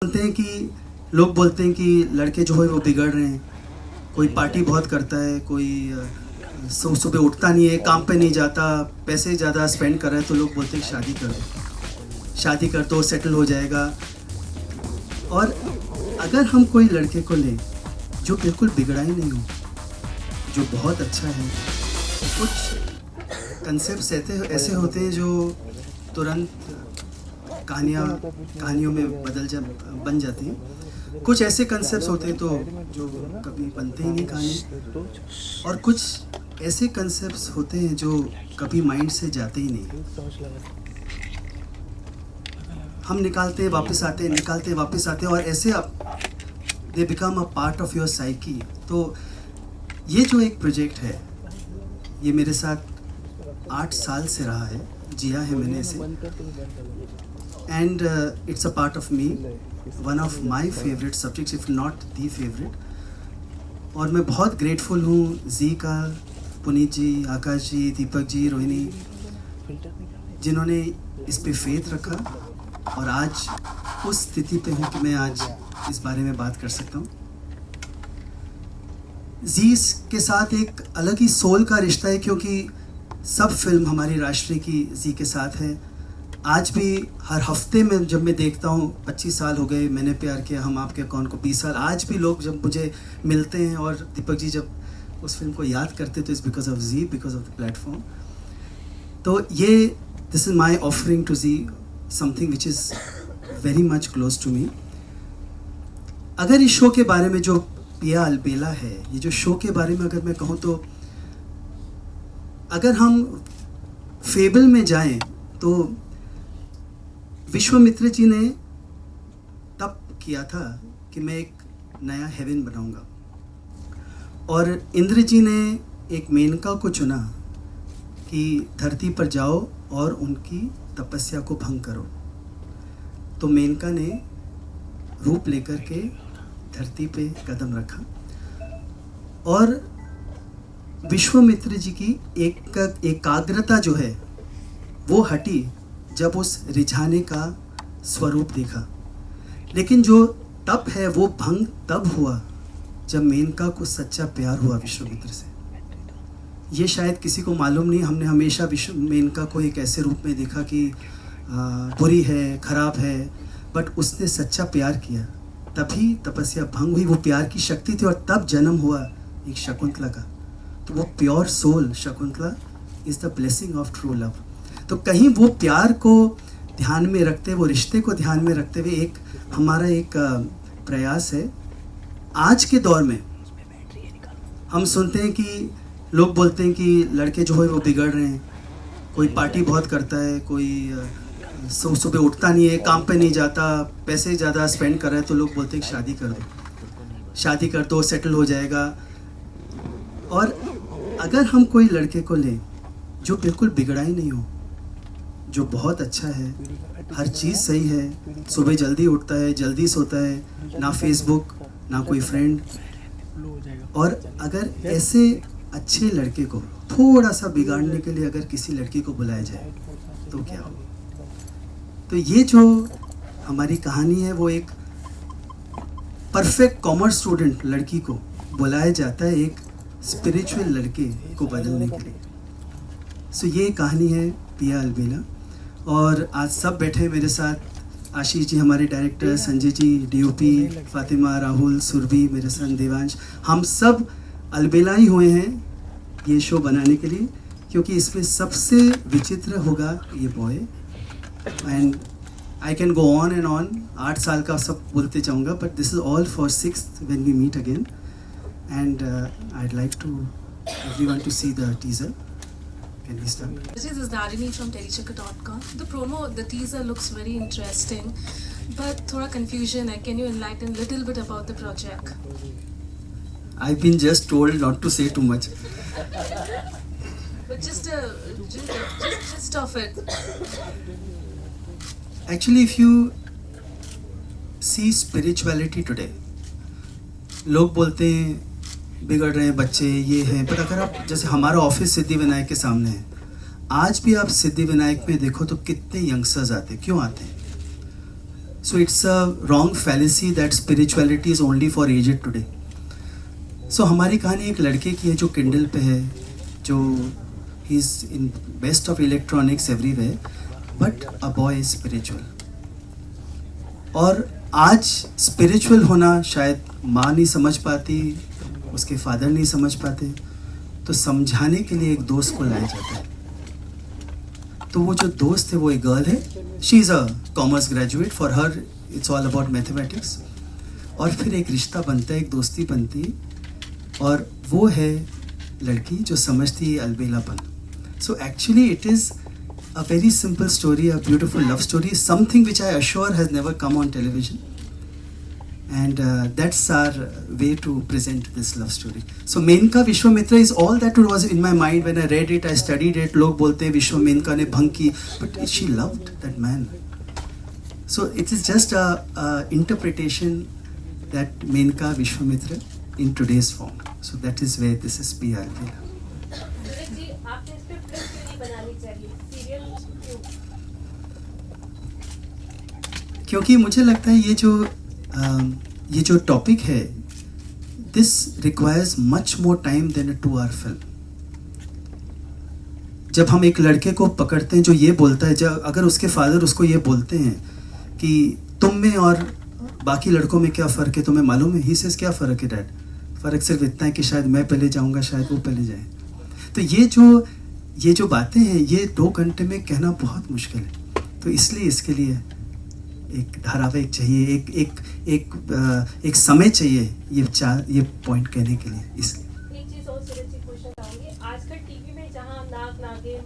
बोलते हैं कि लोग बोलते हैं कि लड़के जो है वो बिगड़ रहे हैं। कोई पार्टी बहुत करता है, कोई सुबह उठता नहीं है, काम पे नहीं जाता, पैसे ज़्यादा स्पेंड कर रहा है, तो लोग बोलते हैं कि शादी कर दो, शादी कर दो, सेटल हो जाएगा। और अगर हम कोई लड़के को लें जो बिल्कुल बिगड़ा ही नहीं हो, जो बहुत अच्छा है, कुछ कंसेप्ट ऐसे होते हैं जो तुरंत कहानियों में बन जाती हैं। कुछ ऐसे कंसेप्ट्स होते हैं तो जो कभी बनते ही नहीं कहानी, और कुछ ऐसे कंसेप्ट्स होते हैं जो कभी माइंड से जाते ही नहीं। हम निकालते हैं, वापस आते हैं, निकालते हैं, वापस आते हैं, और ऐसे they become a part of your psyche. तो ये जो एक प्रोजेक्ट है, ये मेरे साथ 8 साल से रहा है, जिया है मैंने इसे, and it's a part of me, one of my favorite subjects, if not the favorite. और मैं बहुत ग्रेटफुल हूँ जी का, पुनीत जी, आकाश जी, दीपक जी, रोहिणी, जिन्होंने इस पे फेथ रखा और आज उस स्थिति पे हूँ कि मैं आज इस बारे में बात कर सकता हूँ। जी के साथ एक अलग ही सोल का रिश्ता है, क्योंकि सब फिल्म हमारी राष्ट्रीय की जी के साथ है। आज भी हर हफ्ते में जब मैं देखता हूँ, 25 साल हो गए, मैंने प्यार किया, हम आपके कौन को 20 साल, आज भी लोग जब मुझे मिलते हैं और दीपक जी जब उस फिल्म को याद करते तो it's because of Zee, because of the platform. तो ये this is my offering to Zee, something which is very much close to me. अगर इस शो के बारे में, जो पिया अलबेला है, ये जो शो के बारे में अगर मैं कहूँ, तो अगर हम फेबल में जाएं तो विश्वामित्र जी ने तप किया था कि मैं एक नया हेवन बनाऊंगा, और इंद्र जी ने एक मेनका को चुना कि धरती पर जाओ और उनकी तपस्या को भंग करो। तो मेनका ने रूप लेकर के धरती पे कदम रखा, और विश्वामित्र जी की एकाग्रता जो है वो हटी जब उस रिझाने का स्वरूप देखा। लेकिन जो तप है वो भंग तब हुआ जब मेनका को सच्चा प्यार हुआ विश्वामित्र से। ये शायद किसी को मालूम नहीं, हमने हमेशा मेनका को एक ऐसे रूप में देखा कि बुरी है, खराब है, बट उसने सच्चा प्यार किया, तभी तपस्या भंग हुई। वो प्यार की शक्ति थी, और तब जन्म हुआ एक शकुंतला का। तो वो pure soul Shakuntala is the blessing of true love. तो कहीं वो प्यार को ध्यान में रखते, वो रिश्ते को ध्यान में रखते हुए एक हमारा एक प्रयास है। आज के दौर में हम सुनते हैं कि लोग बोलते हैं कि लड़के जो है वो बिगड़ रहे हैं। कोई पार्टी बहुत करता है, कोई सुबह उठता नहीं है, काम पे नहीं जाता, पैसे ज़्यादा स्पेंड कर रहा है, तो लोग बोलते हैं कि शादी कर दो, शादी कर दो, सेटल हो जाएगा। और अगर हम कोई लड़के को लें जो बिल्कुल बिगड़ा ही नहीं हो, जो बहुत अच्छा है, हर चीज़ सही है, सुबह जल्दी उठता है, जल्दी सोता है, ना फेसबुक, ना कोई फ्रेंड, और अगर ऐसे अच्छे लड़के को थोड़ा सा बिगाड़ने के लिए अगर किसी लड़की को बुलाया जाए तो क्या हो। तो ये जो हमारी कहानी है, वो एक परफेक्ट कॉमर्स स्टूडेंट लड़की को बुलाया जाता है एक स्पिरिचुअल लड़के को बदलने के लिए। सो ये कहानी है पिया अलबेला। और आज सब बैठे मेरे साथ, आशीष जी हमारे डायरेक्टर, संजय जी डीओपी, फातिमा, राहुल, सुरभि, मेरे सन देवांश, हम सब अलबेला ही हुए हैं ये शो बनाने के लिए, क्योंकि इसमें सबसे विचित्र होगा ये boy. And I can go on and on, 8 साल का सब बोलते जाऊँगा, but this is all for 6th when we meet again. And I'd like to everyone to see the teaser. Can we start? This is Darini from Telechakka.com. The promo, the teaser looks very interesting, but thoda confusion hai. Can you enlighten a little bit about the project? I've been just told not to say too much. But just of it. Actually, if you see spirituality today, लोग बोलते हैं बिगड़ रहे हैं बच्चे, ये हैं, but अगर आप, जैसे हमारा ऑफिस सिद्धि विनायक के सामने है, आज भी आप सिद्धि विनायक में देखो तो कितने यंगस्टर्स आते हैं। क्यों आते हैं? So it's a wrong fallacy that spirituality is only for aged today. So हमारी कहानी एक लड़के की है जो किंडल पे है, जो he is in best of electronics everywhere, but a boy is spiritual. और आज स्पिरिचुअल होना शायद माँ नहीं समझ पाती, उसके फादर नहीं समझ पाते, तो समझाने के लिए एक दोस्त को लाया जाता है. तो वो जो दोस्त है वो एक गर्ल है, she is a commerce graduate, for her it's all about mathematics. और फिर एक रिश्ता बनता है, एक दोस्ती बनती है, और वो है लड़की जो समझती है अलबेलापन. So actually it is a very simple story, a beautiful love story, something which I assure has never come on television, and that's our way to present this love story. So Menka Vishwamitra is all that was in my mind when I read it, I studied it. Log bolte hain Vishwamenka ne bhang ki, but she loved that man. So it is just a interpretation that Menka Vishwamitra in today's form. So that is where this is PR. क्योंकि मुझे लगता है ये जो topic है, this requires much more time than a 2 hour film. जब हम एक लड़के को पकड़ते हैं जो ये बोलता है, जब अगर उसके फादर उसको ये बोलते हैं कि तुम में और बाकी लड़कों में क्या फ़र्क है, तुम्हें मालूम है? ही सेज क्या फ़र्क है डैड? फ़र्क सिर्फ इतना है कि शायद मैं पहले जाऊँगा, शायद वो पहले जाए. तो ये जो बातें हैं, ये 2 घंटे में कहना बहुत मुश्किल है. तो इसलिए इसके लिए एक धारावाहिक चाहिए, एक समय चाहिए ये पॉइंट कहने के लिए. इसलिए एक चीज और सूरज जी पूछना चाहूंगी, आजकल टीवी में जहां नाग नागिन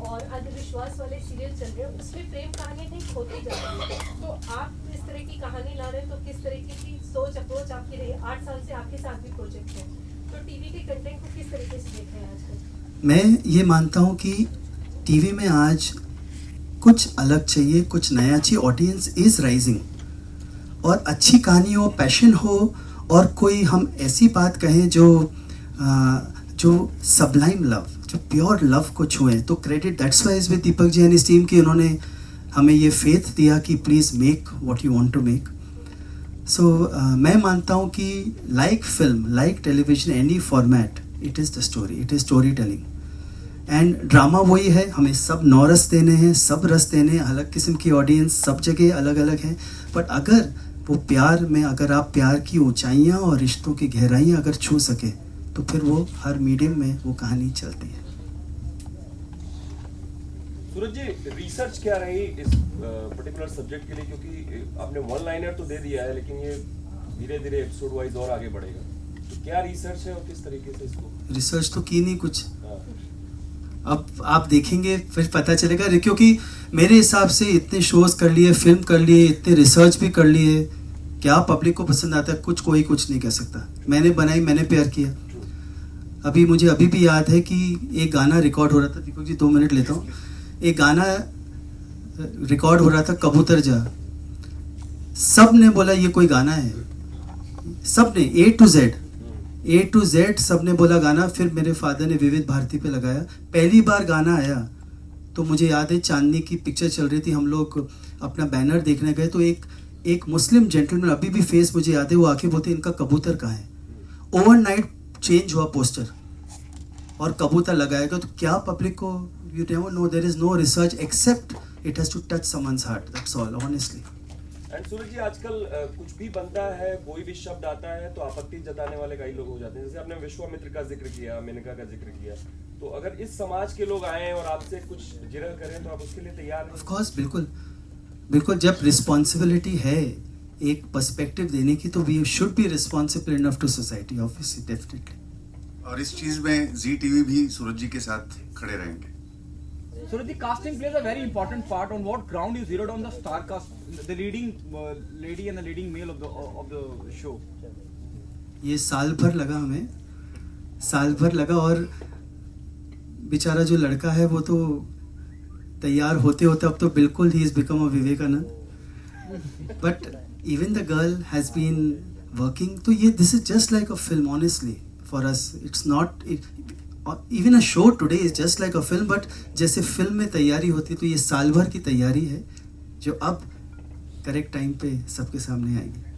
और अंधविश्वास वाले सीरियल चल रहे हैं, उसमें प्रेम कहानियां कहीं खोती जा रही है. तो आप इस तरह की कहानी ला रहे हैं, तो किस तरीके की सोच अप्रोच आपकी रही? 8 साल से आपके साथ भी प्रोजेक्ट है, तो टीवी के कंटेंट को किस तरीके से देख रहे हैं आजकल? मैं ये मानता हूँ कि टीवी में आज कुछ अलग चाहिए, कुछ नया चाहिए. ऑडियंस इज़ राइजिंग, और अच्छी कहानी हो, पैशन हो, और कोई हम ऐसी बात कहें जो सबलाइम लव, जो प्योर लव को छुए. तो credit that's why is with Deepak ji and his team की उन्होंने हमें ये फेथ दिया कि please make what you want to make. So मैं मानता हूँ कि like film, like television, any format, it is the story, it is storytelling. And drama वही है, हमें सब 9 रस देने हैं, सब रस देने हैं, अलग किस्म की ऑडियंस सब जगह अलग अलग है. बट अगर वो प्यार में, अगर आप प्यार की ऊंचाइयां और रिश्तों की गहराइयां अगर छू सके, तो फिर वो हर मीडियम में वो कहानी चलती है. सूरज जी, रिसर्च क्या रही इस पर्टिकुलर सब्जेक्ट के लिए? क्योंकि आपने 1 लाइनर तो दे दिया है, लेकिन ये धीरे धीरे एपिसोड वाइज और आगे बढ़ेगा. तो क्या रिसर्च है और किस तरीके से इसको? रिसर्च तो की नहीं कुछ. अब आप देखेंगे फिर पता चलेगा, क्योंकि मेरे हिसाब से इतने शोज कर लिए, फिल्म कर लिए, इतने रिसर्च भी कर लिए, क्या पब्लिक को पसंद आता है कोई कुछ नहीं कह सकता. मैंने बनाई, मैंने प्यार किया. मुझे अभी भी याद है कि एक गाना रिकॉर्ड हो रहा था. दीपक जी 2 मिनट लेता हूँ. एक गाना रिकॉर्ड हो रहा था, कबूतर जा. सब ने बोला ये कोई गाना है, सब ने A to Z सब ने बोला गाना. फिर मेरे फादर ने विविध भारती पे लगाया. पहली बार गाना आया तो मुझे याद है चांदनी की पिक्चर चल रही थी, हम लोग अपना बैनर देखने गए, तो एक मुस्लिम जेंटलमैन, अभी भी फेस मुझे याद है, वो आके बोलते इनका कबूतर कहाँ है. ओवरनाइट चेंज हुआ पोस्टर और कबूतर लगाएगा. तो क्या पब्लिक को, you never know, there is no research except it has to touch someone's heart, that's all, honestly. And Suraj ji, आजकल कुछ भी बनता है, कोई भी शब्द आता है तो आपत्ति जताने वाले कई लोग हो जाते हैं. जैसे आपने विश्वामित्र का जिक्र किया, मेनका का जिक्र किया, तो अगर इस समाज के लोग आए और आपसे कुछ जिरह करें तो आप उसके लिए तैयार हैं? ऑफ कोर्स, बिल्कुल. जब रिस्पॉन्सिबिलिटी है एक पर्सपेक्टिव देने की, तो we should be responsible enough to society, obviously, definitely. और इस चीज में जी टीवी भी सूरज जी के साथ खड़े रहेंगे. Suraj, the casting plays a very important part. On what ground you zeroed on the star cast, the leading lady and the leading male of the show? ये साल भर लगा और बेचारा जो लड़का है वो तो तैयार होते अब तो बिल्कुल ही is become a Vivekananda. But even the girl has been working. तो ये this is just like a film, honestly, for us. It's not even a show today is just like a film. But जैसे film में तैयारी होती है, तो ये साल भर की तैयारी है जो अब करेक्ट टाइम पे सबके सामने आएगी।